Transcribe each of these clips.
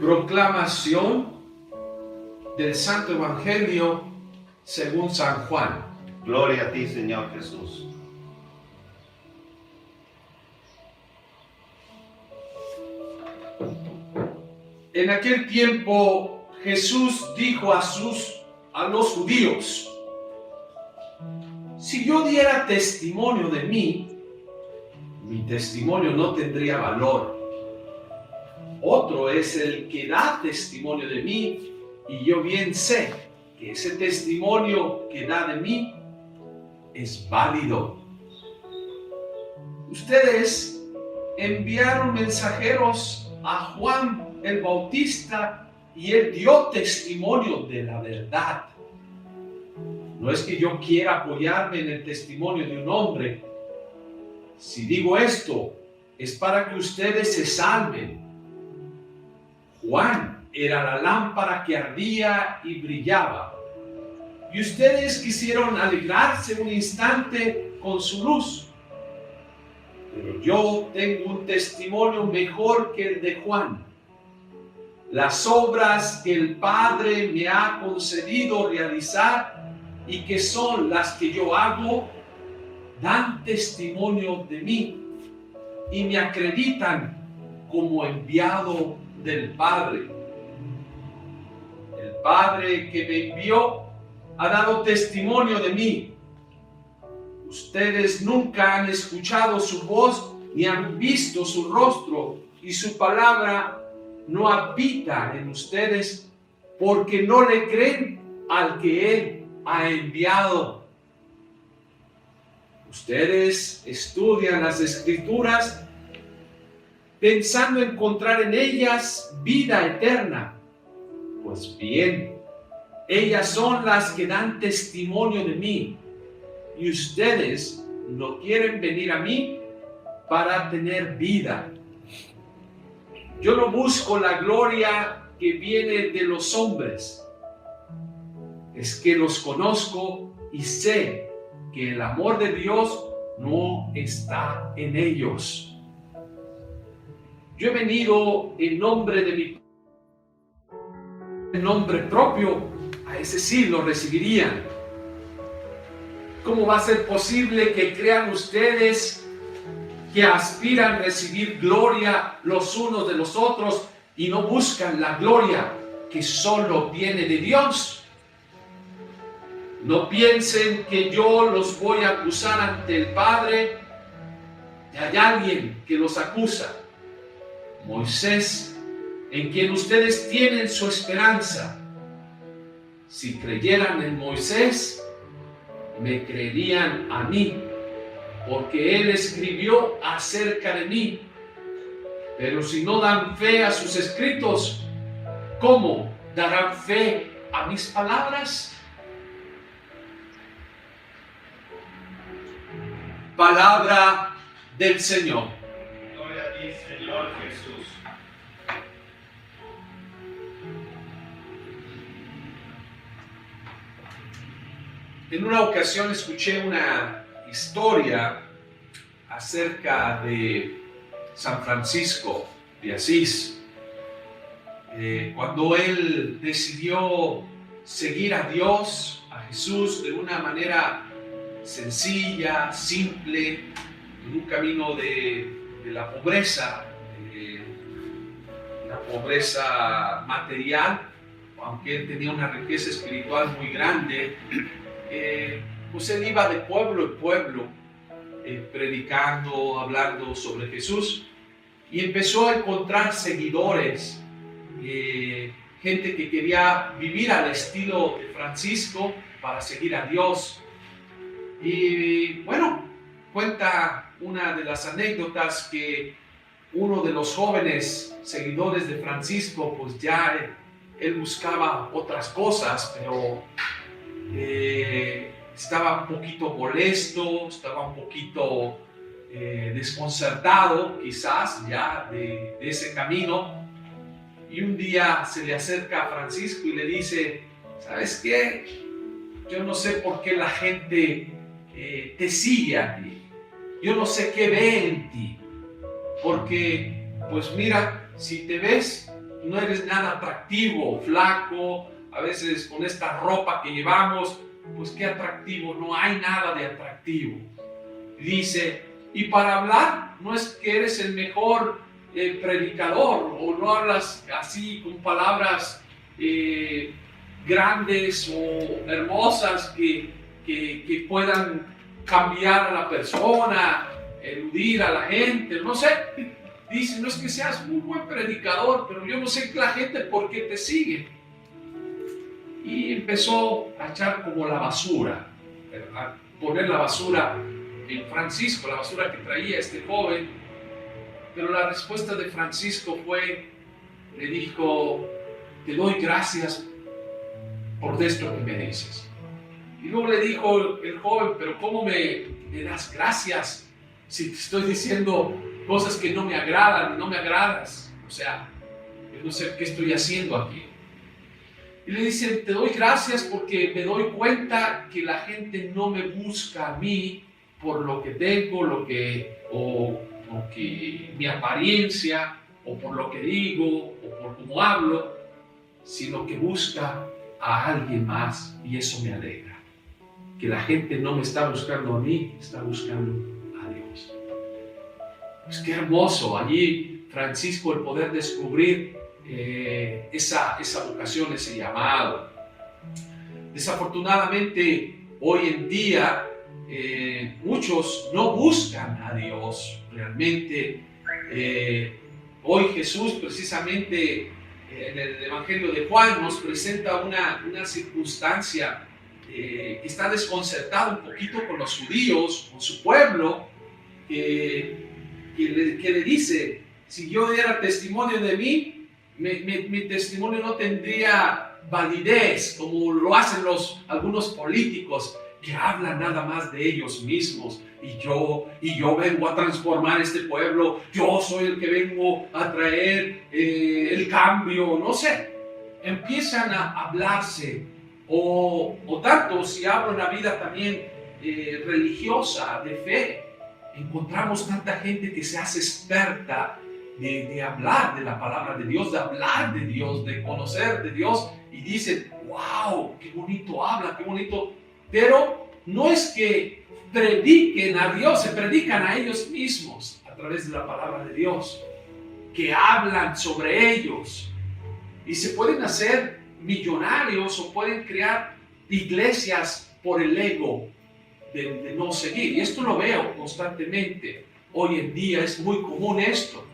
Proclamación del Santo Evangelio según San Juan. Gloria a ti, Señor Jesús. En aquel tiempo Jesús dijo a los judíos: si yo diera testimonio de mí, mi testimonio no tendría valor. Otro es el que da testimonio de mí, y yo bien sé que ese testimonio que da de mí es válido. Ustedes enviaron mensajeros a Juan el Bautista y él dio testimonio de la verdad. No es que yo quiera apoyarme en el testimonio de un hombre. Si digo esto, es para que ustedes se salven. Juan era la lámpara que ardía y brillaba, y ustedes quisieron alegrarse un instante con su luz. Pero yo tengo un testimonio mejor que el de Juan. Las obras que el Padre me ha concedido realizar y que son las que yo hago, dan testimonio de mí y me acreditan como enviado del Padre. El Padre que me envió ha dado testimonio de mí. Ustedes nunca han escuchado su voz ni han visto su rostro, y su palabra no habita en ustedes porque no le creen al que Él ha enviado. Ustedes estudian las Escrituras pensando encontrar en ellas vida eterna. Pues bien, ellas son las que dan testimonio de mí, y ustedes no quieren venir a mí para tener vida. Yo no busco la gloria que viene de los hombres. Es que los conozco y sé que el amor de Dios no está en ellos. Yo he venido en nombre de en nombre propio, a ese sí lo recibirían. ¿Cómo va a ser posible que crean ustedes que aspiran a recibir gloria los unos de los otros y no buscan la gloria que solo viene de Dios? No piensen que yo los voy a acusar ante el Padre. Hay alguien que los acusa: Moisés, en quien ustedes tienen su esperanza. Si creyeran en Moisés, me creerían a mí, porque él escribió acerca de mí. Pero si no dan fe a sus escritos, ¿cómo darán fe a mis palabras? Palabra del Señor. Gloria a ti, Señor Jesús. En una ocasión escuché una historia acerca de San Francisco de Asís. Cuando él decidió seguir a Dios, a Jesús, de una manera sencilla, simple, en un camino de la pobreza material, aunque él tenía una riqueza espiritual muy grande. Pues él iba de pueblo en pueblo predicando, hablando sobre Jesús, y empezó a encontrar seguidores, gente que quería vivir al estilo de Francisco para seguir a Dios. Y bueno, cuenta una de las anécdotas que uno de los jóvenes seguidores de Francisco, pues ya él buscaba otras cosas, pero estaba un poquito molesto, estaba un poquito desconcertado quizás ya de ese camino. Y un día se le acerca a Francisco y le dice: ¿sabes qué? Yo no sé por qué la gente te sigue a ti. Yo no sé qué ve en ti. Porque, pues mira, si te ves, no eres nada atractivo, flaco, a veces con esta ropa que llevamos, pues qué atractivo, no hay nada de atractivo. Dice, y para hablar, no es que eres el mejor predicador, o no hablas así con palabras grandes o hermosas que puedan cambiar a la persona, eludir a la gente, no sé. Dice, no es que seas muy buen predicador, pero yo no sé la gente por qué te sigue. Y empezó a echar como la basura, a poner la basura en Francisco, la basura que traía este joven. Pero la respuesta de Francisco fue, le dijo, te doy gracias por esto que me dices. Y luego le dijo el joven, pero ¿cómo me das gracias si te estoy diciendo cosas que no me agradan y no me agradas? O sea, yo no sé qué estoy haciendo aquí. Y le dice, te doy gracias porque me doy cuenta que la gente no me busca a mí por lo que tengo, o mi apariencia, o por lo que digo, o por cómo hablo, sino que busca a alguien más, y eso me alegra. Que la gente no me está buscando a mí, está buscando a Dios. Pues qué hermoso, allí Francisco el poder descubrir esa vocación, ese llamado. Desafortunadamente, hoy en día, muchos no buscan a Dios realmente. Hoy Jesús precisamente en el Evangelio de Juan nos presenta una circunstancia que está desconcertado un poquito con los judíos, con su pueblo, que le dice, si yo diera testimonio de mí, mi testimonio no tendría validez, como lo hacen algunos políticos que hablan nada más de ellos mismos. Y yo vengo a transformar este pueblo, yo soy el que vengo a traer el cambio, no sé. Empiezan a hablarse, o tanto si hablo en la vida también religiosa, de fe. Encontramos tanta gente que se hace experta de hablar de la palabra de Dios, de hablar de Dios, de conocer de Dios, y dicen, wow, qué bonito habla, qué bonito. Pero no es que prediquen a Dios, se predican a ellos mismos a través de la palabra de Dios, que hablan sobre ellos, y se pueden hacer millonarios o pueden crear iglesias por el ego de no seguir. Y esto lo veo constantemente. Hoy en día es muy común esto.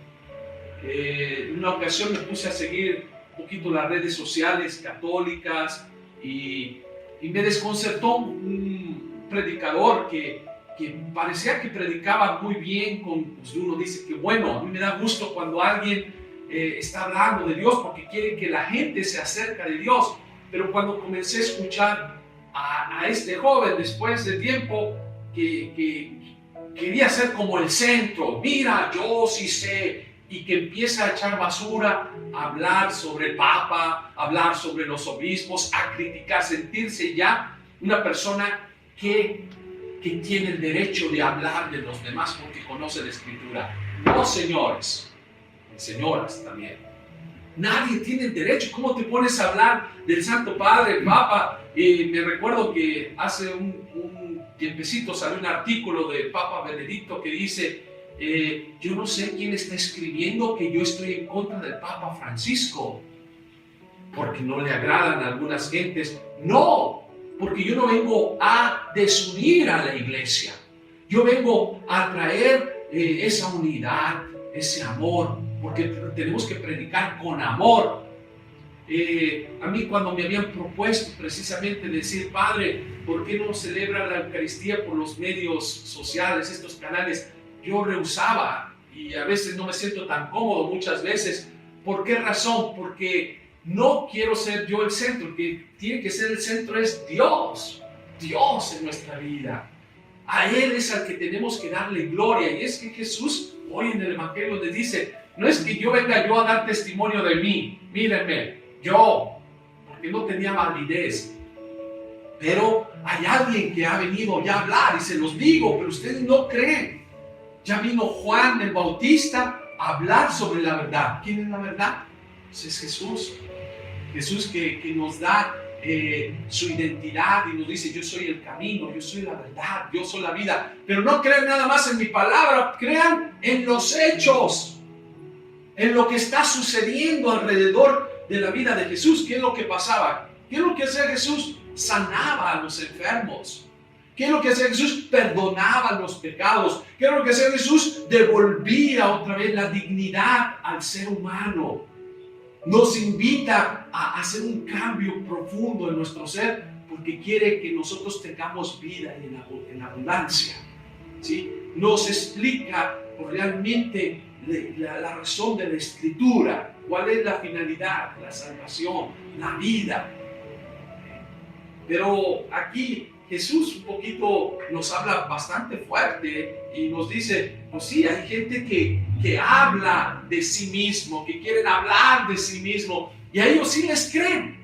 En una ocasión me puse a seguir un poquito las redes sociales católicas y me desconcertó un predicador que parecía que predicaba muy bien. Pues uno dice que bueno, a mí me da gusto cuando alguien está hablando de Dios porque quiere que la gente se acerque de Dios. Pero cuando comencé a escuchar a este joven después de tiempo que quería ser como el centro, mira, yo sí sé, y que empieza a echar basura, a hablar sobre el Papa, a hablar sobre los obispos, a criticar, sentirse ya una persona que tiene el derecho de hablar de los demás porque conoce la Escritura. No, señores, señoras también. Nadie tiene el derecho. ¿Cómo te pones a hablar del Santo Padre, el Papa? Me recuerdo que hace un tiempecito salió un artículo del Papa Benedicto que dice, yo no sé quién está escribiendo que yo estoy en contra del Papa Francisco, porque no le agradan a algunas gentes. No, porque yo no vengo a desunir a la iglesia. Yo vengo a traer esa unidad, ese amor, porque tenemos que predicar con amor. A mí cuando me habían propuesto precisamente decir, Padre, ¿por qué no celebra la Eucaristía por los medios sociales, estos canales? Yo rehusaba y a veces no me siento tan cómodo muchas veces. ¿Por qué razón? Porque no quiero ser yo el centro. El que tiene que ser el centro es Dios. Dios en nuestra vida. A Él es al que tenemos que darle gloria. Y es que Jesús hoy en el Evangelio le dice, no es que yo venga yo a dar testimonio de mí. Mírenme, yo, porque no tenía validez. Pero hay alguien que ha venido ya a hablar y se los digo, pero ustedes no creen. Ya vino Juan el Bautista a hablar sobre la verdad. ¿Quién es la verdad? Pues es Jesús. Jesús que nos da su identidad y nos dice: yo soy el camino, yo soy la verdad, yo soy la vida. Pero no crean nada más en mi palabra, crean en los hechos, en lo que está sucediendo alrededor de la vida de Jesús. ¿Qué es lo que pasaba? ¿Qué es lo que hacía Jesús? Sanaba a los enfermos. ¿Qué es lo que hacía Jesús? Perdonaba los pecados. ¿Qué es lo que hacía Jesús? Devolvía otra vez la dignidad al ser humano. Nos invita a hacer un cambio profundo en nuestro ser, porque quiere que nosotros tengamos vida en abundancia, ¿sí? Nos explica realmente la razón de la Escritura, cuál es la finalidad, la salvación, la vida. Pero aquí Jesús un poquito nos habla bastante fuerte y nos dice: pues sí, hay gente que habla de sí mismo, que quieren hablar de sí mismo, y a ellos sí les creen,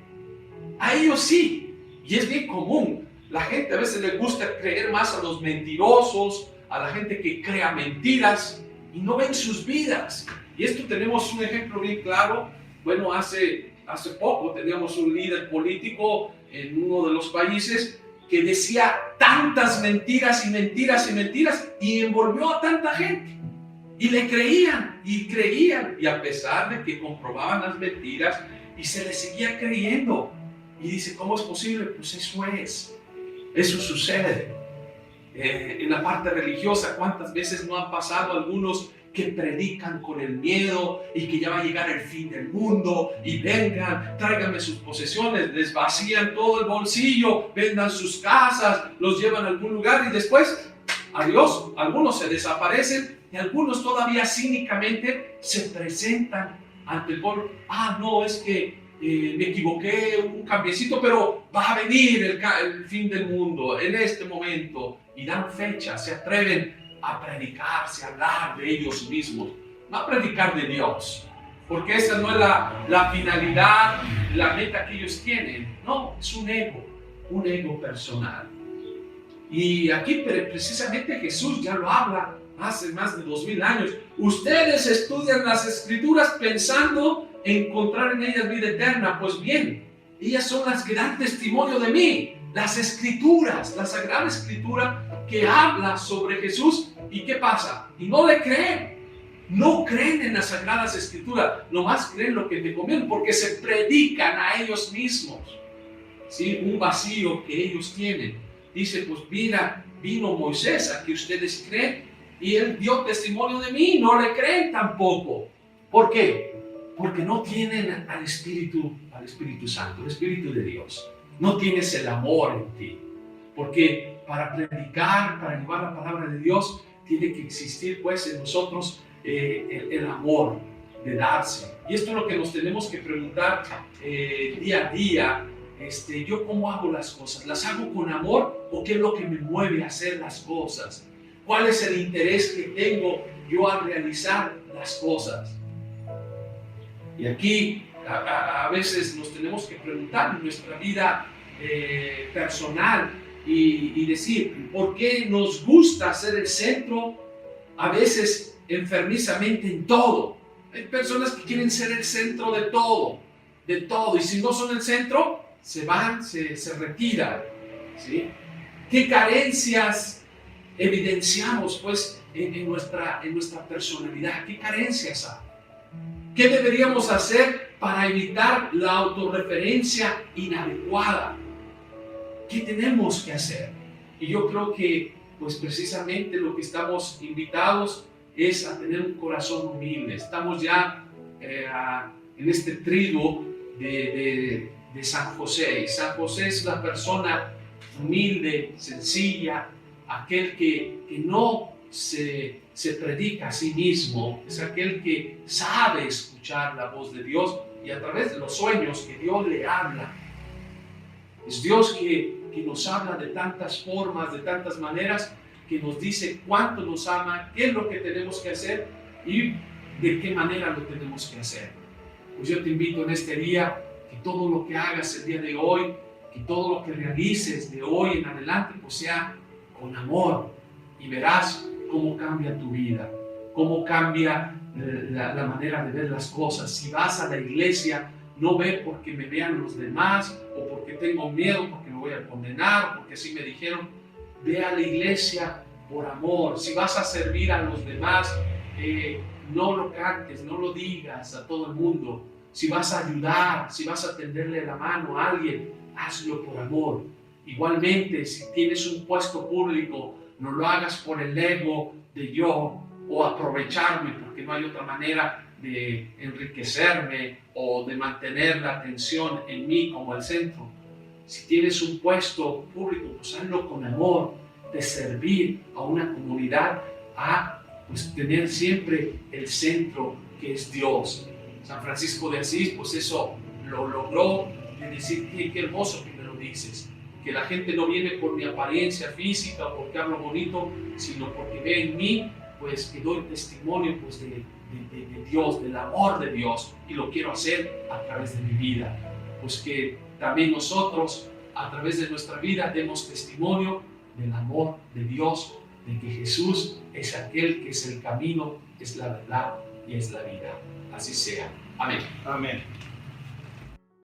a ellos sí, y es bien común. La gente a veces le gusta creer más a los mentirosos, a la gente que crea mentiras y no ven sus vidas. Y esto tenemos un ejemplo bien claro. Bueno, hace poco teníamos un líder político en uno de los países que decía tantas mentiras y mentiras y mentiras, y envolvió a tanta gente, y le creían, y a pesar de que comprobaban las mentiras, y se le seguía creyendo. Y dice: ¿cómo es posible? Pues eso sucede. En la parte religiosa, ¿cuántas veces no han pasado algunos que predican con el miedo y que ya va a llegar el fin del mundo, y vengan, tráiganme sus posesiones, les vacían todo el bolsillo, vendan sus casas, los llevan a algún lugar y después, adiós? Algunos se desaparecen y algunos todavía cínicamente se presentan ante el pueblo: no, es que me equivoqué, un cambiecito, pero va a venir el fin del mundo en este momento, y dan fecha, se atreven a predicarse, a hablar de ellos mismos, no a predicar de Dios, porque esa no es la finalidad, la meta que ellos tienen. No, es un ego personal. Y aquí precisamente Jesús ya lo habla hace más de 2000 años. Ustedes estudian las Escrituras pensando encontrar en ellas vida eterna. Pues bien, ellas son las que dan testimonio de mí. Las Escrituras, la Sagrada Escritura que habla sobre Jesús. ¿Y qué pasa? Y no le creen. No creen en las Sagradas Escrituras. Nomás creen lo que te conviene, porque se predican a ellos mismos, ¿sí? Un vacío que ellos tienen. Dice: pues mira, vino Moisés, a que ustedes creen, y él dio testimonio de mí. No le creen tampoco. ¿Por qué? Porque no tienen al Espíritu Santo, el Espíritu de Dios. No tienes el amor en ti. Porque para predicar, para llevar la palabra de Dios, tiene que existir pues en nosotros el amor de darse. Y esto es lo que nos tenemos que preguntar día a día. ¿Yo cómo hago las cosas? ¿Las hago con amor o qué es lo que me mueve a hacer las cosas? ¿Cuál es el interés que tengo yo al realizar las cosas? Y aquí a veces nos tenemos que preguntar en nuestra vida personal y decir: ¿por qué nos gusta ser el centro a veces enfermizamente en todo? Hay personas que quieren ser el centro de todo, y si no son el centro, se van, se retiran, ¿sí? ¿Qué carencias evidenciamos pues en nuestra personalidad? ¿Qué carencias hay? ¿Qué deberíamos hacer para evitar la autorreferencia inadecuada? ¿Qué tenemos que hacer? Y yo creo que pues precisamente lo que estamos invitados es a tener un corazón humilde. Estamos ya en este trigo de San José. Y San José es la persona humilde, sencilla, aquel que no se predica a sí mismo, es aquel que sabe escuchar la voz de Dios y a través de los sueños que Dios le habla. Es Dios que nos habla de tantas formas, de tantas maneras, que nos dice cuánto nos ama, qué es lo que tenemos que hacer y de qué manera lo tenemos que hacer. Pues yo te invito en este día que todo lo que hagas el día de hoy, que todo lo que realices de hoy en adelante, pues sea con amor, y verás cómo cambia tu vida. cómo cambia la manera de ver las cosas. Si vas a la iglesia, no ve porque me vean los demás, o porque tengo miedo, porque me voy a condenar, porque así me dijeron. Ve a la iglesia por amor. Si vas a servir a los demás, no lo cantes, no lo digas a todo el mundo. Si vas a ayudar, si vas a tenderle la mano a alguien, hazlo por amor. Igualmente, si tienes un puesto público, no lo hagas por el ego de yo o aprovecharme, porque no hay otra manera de enriquecerme o de mantener la atención en mí como el centro. Si tienes un puesto público, pues hazlo con amor, de servir a una comunidad, a pues tener siempre el centro que es Dios. San Francisco de Asís, pues eso lo logró, de decir, qué hermoso que me lo dices, que la gente no viene por mi apariencia física o porque hablo bonito, sino porque ve en mí, pues que doy testimonio pues de Dios, del amor de Dios, y lo quiero hacer a través de mi vida. Pues que también nosotros, a través de nuestra vida, demos testimonio del amor de Dios, de que Jesús es aquel que es el camino, es la verdad y es la vida. Así sea. Amén. Amén.